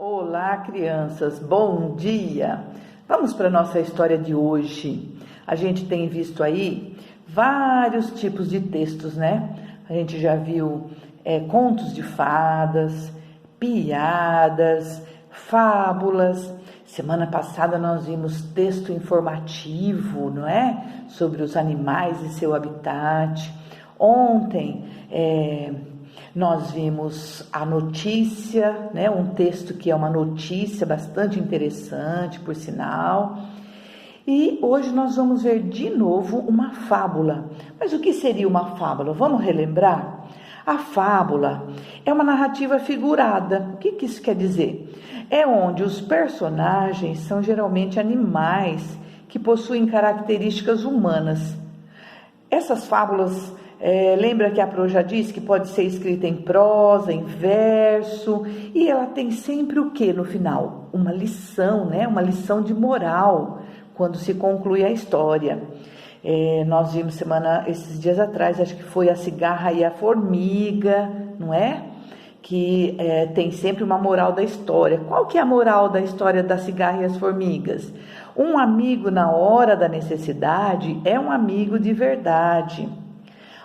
Olá, crianças, bom dia! Vamos para a nossa história de hoje. A gente tem visto aí vários tipos de textos, né? A gente já viu contos de fadas, piadas, fábulas. Semana passada nós vimos texto informativo, não é? Sobre os animais e seu habitat. Ontem nós vimos a notícia, né? Um texto que é uma notícia bastante interessante, por sinal. E hoje nós vamos ver de novo uma fábula. Mas o que seria uma fábula? Vamos relembrar? A fábula é uma narrativa figurada. O que isso quer dizer? É onde os personagens são geralmente animais que possuem características humanas. Essas fábulas, lembra que a Pro já disse que pode ser escrita em prosa, em verso, e ela tem sempre o que no final? Uma lição, né? Uma lição de moral, quando se conclui a história. Nós vimos esses dias atrás, acho que foi a cigarra e a formiga, não é? Que tem sempre uma moral da história. Qual que é a moral da história da cigarra e as formigas? Um amigo na hora da necessidade é um amigo de verdade.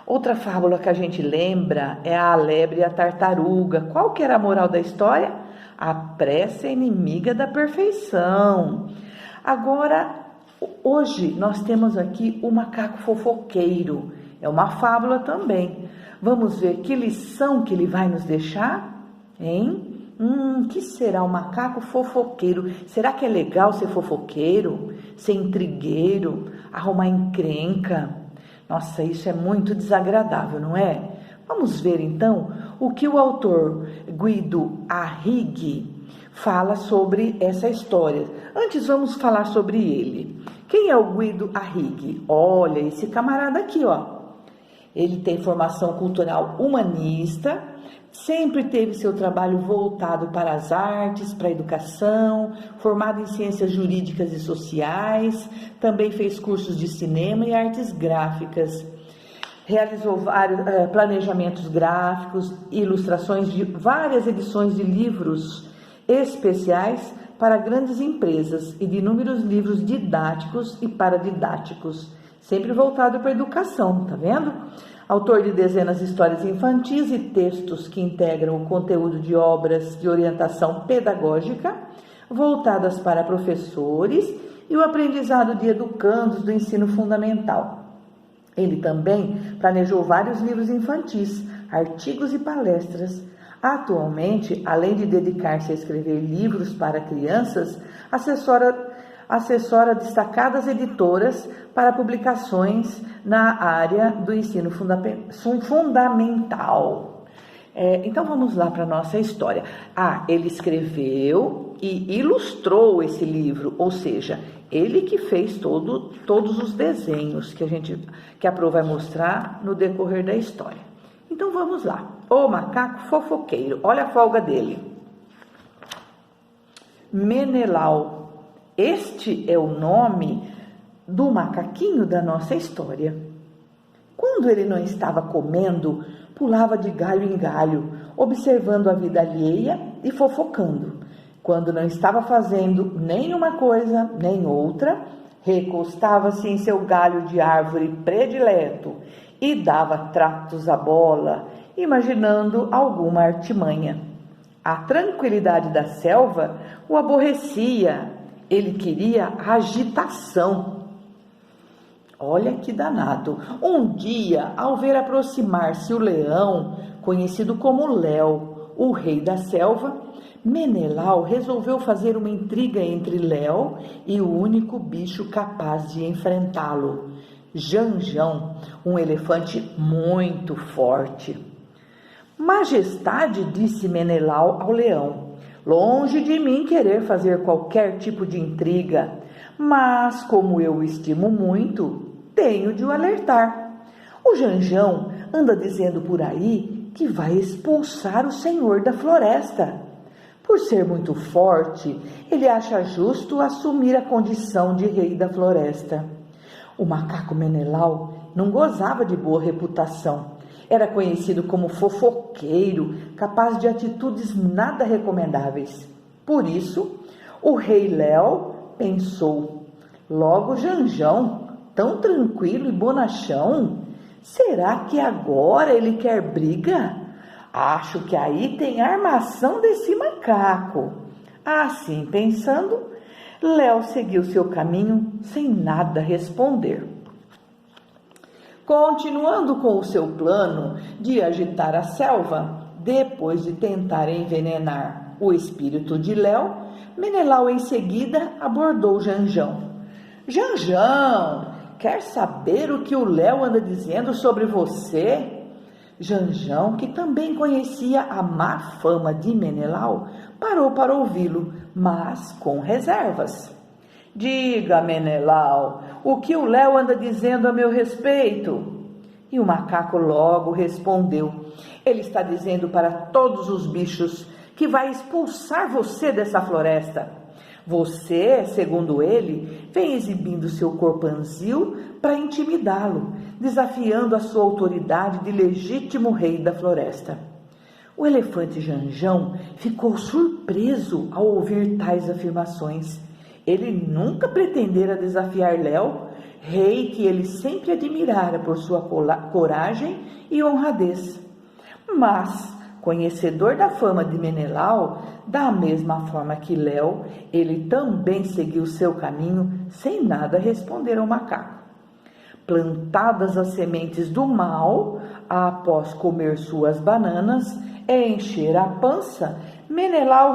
Outra fábula que a gente lembra é a lebre e a tartaruga. Qual que era a moral da história? A pressa é inimiga da perfeição. Agora, hoje nós temos aqui o macaco fofoqueiro. É uma fábula também. Vamos ver que lição que ele vai nos deixar, hein? Que será o macaco fofoqueiro? Será que é legal ser fofoqueiro? Ser intrigueiro? Arrumar encrenca? Nossa, isso é muito desagradável, não é? Vamos ver então o que o autor Guido Arrighi fala sobre essa história. Antes vamos falar sobre ele. Quem é o Guido Arrighi? Olha, esse camarada aqui, ó. Ele tem formação cultural humanista, sempre teve seu trabalho voltado para as artes, para a educação, formado em ciências jurídicas e sociais, também fez cursos de cinema e artes gráficas. Realizou vários planejamentos gráficos, ilustrações de várias edições de livros especiais para grandes empresas e de inúmeros livros didáticos e paradidáticos, sempre voltado para a educação, tá vendo? Autor de dezenas de histórias infantis e textos que integram o conteúdo de obras de orientação pedagógica, voltadas para professores e o aprendizado de educandos do ensino fundamental. Ele também planejou vários livros infantis, artigos e palestras. Atualmente, além de dedicar-se a escrever livros para crianças, assessora destacadas editoras para publicações na área do ensino fundamental. Então vamos lá para a nossa história. Ele escreveu e ilustrou esse livro, ou seja, ele que fez todos os desenhos que a Pro vai mostrar no decorrer da história. Então vamos lá. O macaco fofoqueiro, olha a folga dele. Menelau. Este é o nome do macaquinho da nossa história. Quando ele não estava comendo, pulava de galho em galho, observando a vida alheia e fofocando. Quando não estava fazendo nem uma coisa nem outra, recostava-se em seu galho de árvore predileto e dava tratos à bola, imaginando alguma artimanha. A tranquilidade da selva o aborrecia. Ele queria agitação. Olha que danado. Um dia, ao ver aproximar-se o leão, conhecido como Léo, o rei da selva, Menelau resolveu fazer uma intriga entre Léo e o único bicho capaz de enfrentá-lo, Janjão, um elefante muito forte. Majestade, disse Menelau ao leão, longe de mim querer fazer qualquer tipo de intriga, mas como eu o estimo muito, tenho de o alertar. O Janjão anda dizendo por aí que vai expulsar o senhor da floresta. Por ser muito forte, ele acha justo assumir a condição de rei da floresta. O macaco Menelau não gozava de boa reputação. Era conhecido como fofoqueiro, capaz de atitudes nada recomendáveis. Por isso, o rei Léo pensou: logo Janjão, tão tranquilo e bonachão, será que agora ele quer briga? Acho que aí tem a armação desse macaco. Assim pensando, Léo seguiu seu caminho sem nada responder. Continuando com o seu plano de agitar a selva, depois de tentar envenenar o espírito de Léo, Menelau em seguida abordou Janjão. Janjão, quer saber o que o Léo anda dizendo sobre você? Janjão, que também conhecia a má fama de Menelau, parou para ouvi-lo, mas com reservas. Diga, Menelau, o que o Léo anda dizendo a meu respeito? E o macaco logo respondeu: ele está dizendo para todos os bichos que vai expulsar você dessa floresta. Você, segundo ele, vem exibindo seu corpanzil para intimidá-lo, desafiando a sua autoridade de legítimo rei da floresta. O elefante Janjão ficou surpreso ao ouvir tais afirmações. Ele nunca pretendera desafiar Léo, rei que ele sempre admirara por sua coragem e honradez. Mas, conhecedor da fama de Menelau, da mesma forma que Léo, ele também seguiu seu caminho sem nada responder ao macaco. Plantadas as sementes do mal, após comer suas bananas e encher a pança, Menelau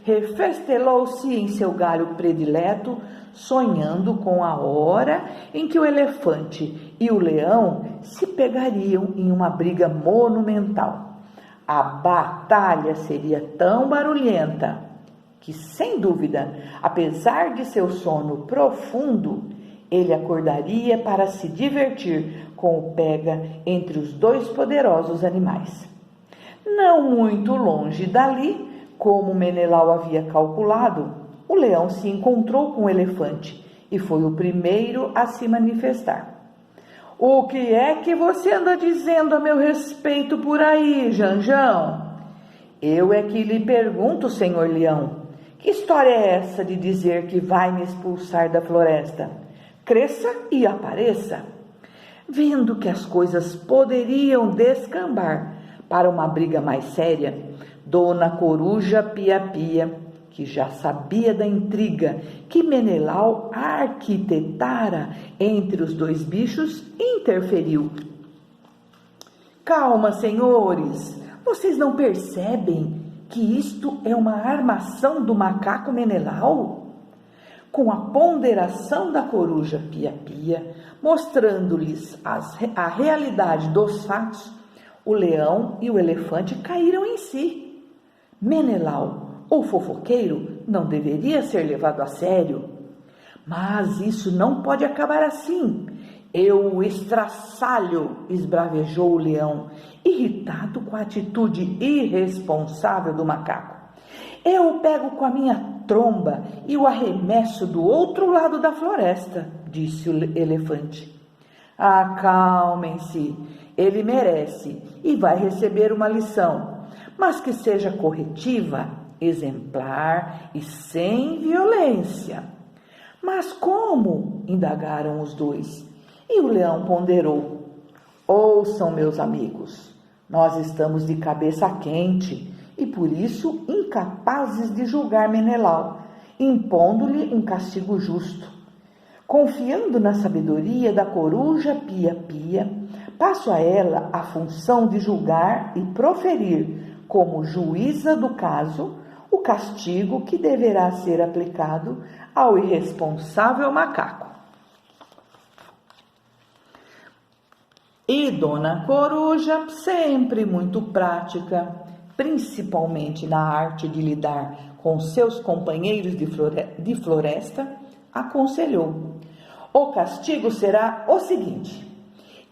refestelou-se em seu galho predileto, sonhando com a hora em que o elefante e o leão se pegariam em uma briga monumental. A batalha seria tão barulhenta que, sem dúvida, apesar de seu sono profundo, ele acordaria para se divertir com o pega entre os dois poderosos animais. Não muito longe dali, como Menelau havia calculado, o leão se encontrou com o elefante e foi o primeiro a se manifestar. O que é que você anda dizendo a meu respeito por aí, Janjão? Eu é que lhe pergunto, senhor leão, que história é essa de dizer que vai me expulsar da floresta? Cresça e apareça. Vendo que as coisas poderiam descambar para uma briga mais séria, Dona Coruja Pia-Pia, que já sabia da intriga que Menelau arquitetara entre os dois bichos, interferiu. Calma, senhores, vocês não percebem que isto é uma armação do macaco Menelau? Com a ponderação da Coruja Pia-Pia, mostrando-lhes a realidade dos fatos, o leão e o elefante caíram em si. Menelau, o fofoqueiro, não deveria ser levado a sério. Mas isso não pode acabar assim. Eu o estraçalho, esbravejou o leão, irritado com a atitude irresponsável do macaco. Eu o pego com a minha tromba e o arremesso do outro lado da floresta, disse o elefante. Acalmem-se, ele merece e vai receber uma lição, mas que seja corretiva, exemplar e sem violência. Mas como? Indagaram os dois. E o leão ponderou. Ouçam, meus amigos, nós estamos de cabeça quente e por isso incapazes de julgar Menelau, impondo-lhe um castigo justo. Confiando na sabedoria da Coruja Pia-Pia, passo a ela a função de julgar e proferir, como juíza do caso, o castigo que deverá ser aplicado ao irresponsável macaco. E Dona Coruja, sempre muito prática, principalmente na arte de lidar com seus companheiros de floresta, aconselhou: o castigo será o seguinte: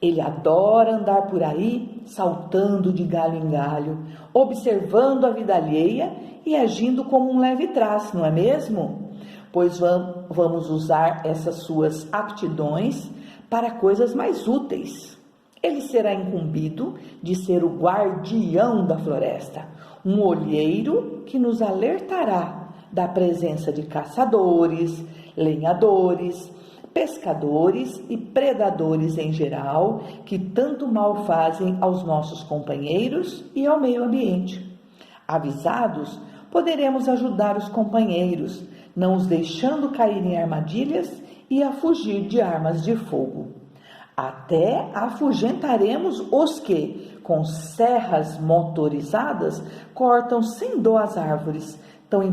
ele adora andar por aí, saltando de galho em galho, observando a vida alheia e agindo como um leve trás, não é mesmo? Pois vamos usar essas suas aptidões para coisas mais úteis. Ele será incumbido de ser o guardião da floresta, um olheiro que nos alertará da presença de caçadores, lenhadores, pescadores e predadores em geral, que tanto mal fazem aos nossos companheiros e ao meio ambiente. Avisados, poderemos ajudar os companheiros, não os deixando cair em armadilhas e a fugir de armas de fogo. Até afugentaremos os que, com serras motorizadas, cortam sem dó as árvores, tão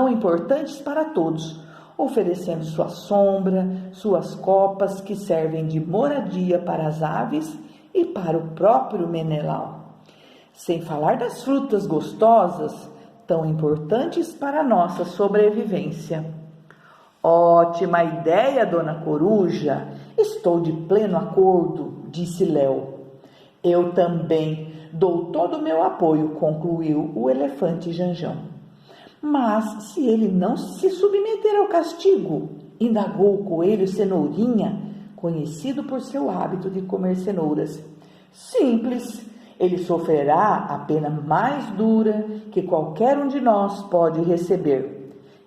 importantes para todos, oferecendo sua sombra, suas copas que servem de moradia para as aves e para o próprio Menelau. Sem falar das frutas gostosas, tão importantes para a nossa sobrevivência. Ótima ideia, Dona Coruja. Estou de pleno acordo, disse Léo. Eu também dou todo o meu apoio, concluiu o elefante Janjão. Mas se ele não se submeter ao castigo, indagou o coelho Cenourinha, conhecido por seu hábito de comer cenouras. Simples, ele sofrerá a pena mais dura que qualquer um de nós pode receber.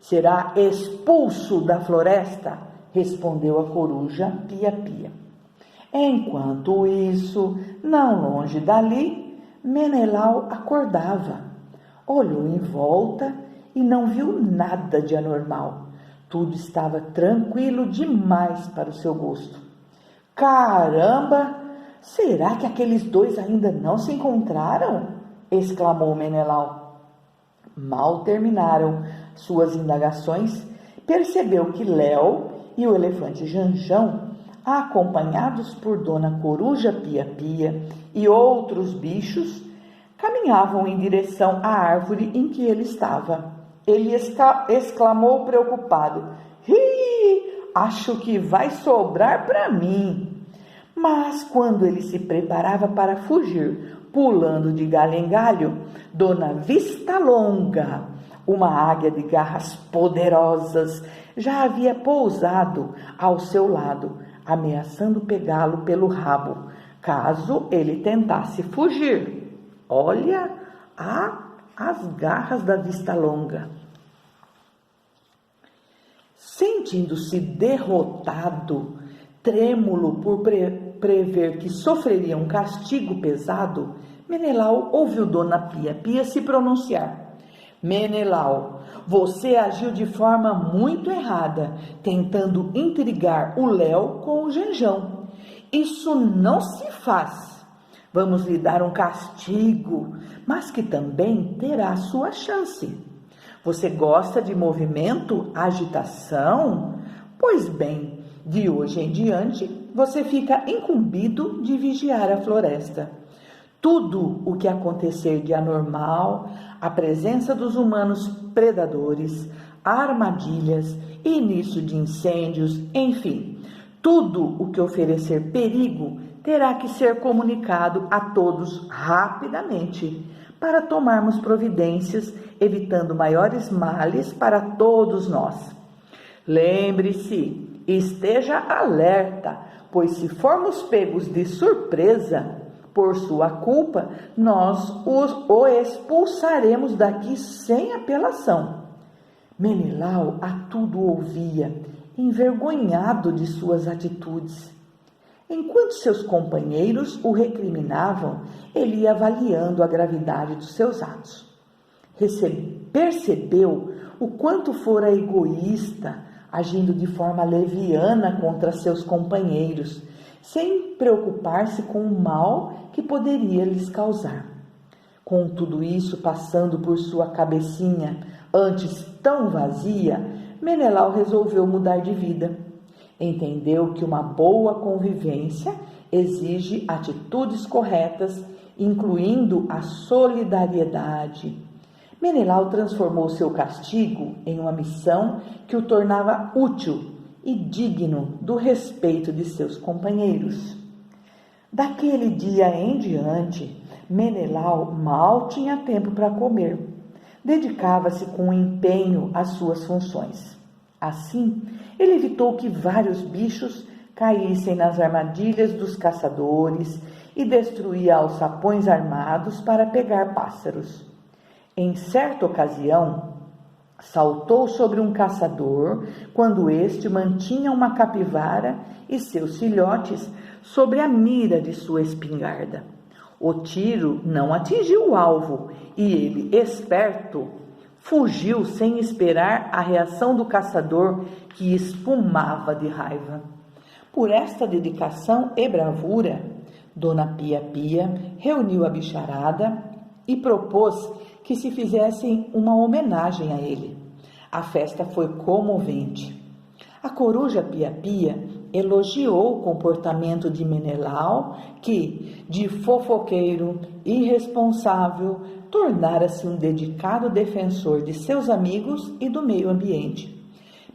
Será expulso da floresta, respondeu a coruja Pia-Pia. Enquanto isso, não longe dali, Menelau acordava. Olhou em volta e não viu nada de anormal. Tudo estava tranquilo demais para o seu gosto. Caramba! Será que aqueles dois ainda não se encontraram? Exclamou Menelau. Mal terminaram suas indagações, percebeu que Léo e o elefante Janjão, acompanhados por Dona Coruja Pia-Pia e outros bichos, caminhavam em direção à árvore em que ele estava. Ele exclamou preocupado: "Ih, acho que vai sobrar para mim." Mas quando ele se preparava para fugir, pulando de galho em galho, Dona Vistalonga, uma águia de garras poderosas, já havia pousado ao seu lado, ameaçando pegá-lo pelo rabo, caso ele tentasse fugir. Olha as garras da Vistalonga. Sentindo-se derrotado, trêmulo por prever que sofreria um castigo pesado, Menelau ouviu Dona Pia-Pia se pronunciar. Menelau, você agiu de forma muito errada, tentando intrigar o Léo com o Janjão. Isso não se faz. Vamos lhe dar um castigo, mas que também terá sua chance. Você gosta de movimento, agitação? Pois bem, de hoje em diante, você fica incumbido de vigiar a floresta. Tudo o que acontecer de anormal, a presença dos humanos predadores, armadilhas, início de incêndios, enfim, tudo o que oferecer perigo terá que ser comunicado a todos rapidamente, para tomarmos providências, evitando maiores males para todos nós. Lembre-se, esteja alerta, pois se formos pegos de surpresa, por sua culpa, nós o expulsaremos daqui sem apelação. Menelau a tudo ouvia, envergonhado de suas atitudes. Enquanto seus companheiros o recriminavam, ele ia avaliando a gravidade dos seus atos. Percebeu o quanto fora egoísta, agindo de forma leviana contra seus companheiros, sem preocupar-se com o mal que poderia lhes causar. Com tudo isso passando por sua cabecinha, antes tão vazia, Menelau resolveu mudar de vida. Entendeu que uma boa convivência exige atitudes corretas, incluindo a solidariedade. Menelau transformou seu castigo em uma missão que o tornava útil e digno do respeito de seus companheiros. Daquele dia em diante, Menelau mal tinha tempo para comer. Dedicava-se com empenho às suas funções. Assim, ele evitou que vários bichos caíssem nas armadilhas dos caçadores e destruía alçapões armados para pegar pássaros. Em certa ocasião, saltou sobre um caçador quando este mantinha uma capivara e seus filhotes sobre a mira de sua espingarda. O tiro não atingiu o alvo e ele, esperto, fugiu sem esperar a reação do caçador, que espumava de raiva. Por esta dedicação e bravura, Dona Pia-Pia reuniu a bicharada e propôs que se fizessem uma homenagem a ele. A festa foi comovente. A coruja Pia-Pia elogiou o comportamento de Menelau, que, de fofoqueiro irresponsável, tornara-se um dedicado defensor de seus amigos e do meio ambiente.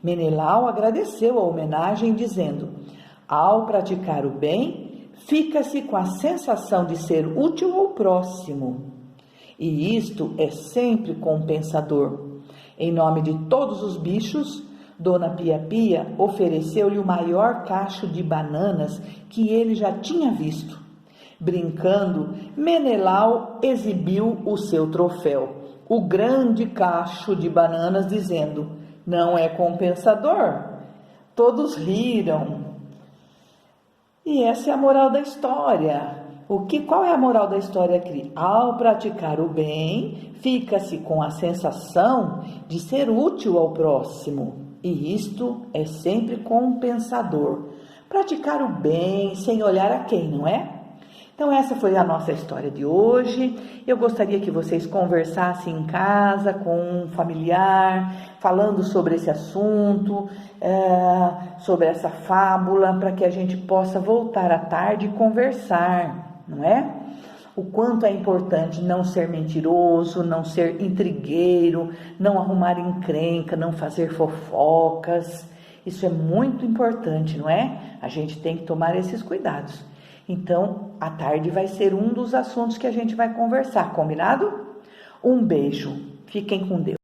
Menelau agradeceu a homenagem, dizendo: ao praticar o bem, fica-se com a sensação de ser útil ao próximo. E isto é sempre compensador. Em nome de todos os bichos, Dona Pia-Pia ofereceu-lhe o maior cacho de bananas que ele já tinha visto. Brincando, Menelau exibiu o seu troféu, o grande cacho de bananas, dizendo: não é compensador? Todos riram. E essa é a moral da história. Qual é a moral da história aqui? Ao praticar o bem, fica-se com a sensação de ser útil ao próximo. E isto é sempre compensador. Praticar o bem sem olhar a quem, não é? Então essa foi a nossa história de hoje. Eu gostaria que vocês conversassem em casa com um familiar, falando sobre esse assunto, sobre essa fábula, para que a gente possa voltar à tarde e conversar, não é? O quanto é importante não ser mentiroso, não ser intrigueiro, não arrumar encrenca, não fazer fofocas. Isso é muito importante, não é? A gente tem que tomar esses cuidados. Então, à tarde vai ser um dos assuntos que a gente vai conversar, combinado? Um beijo, fiquem com Deus.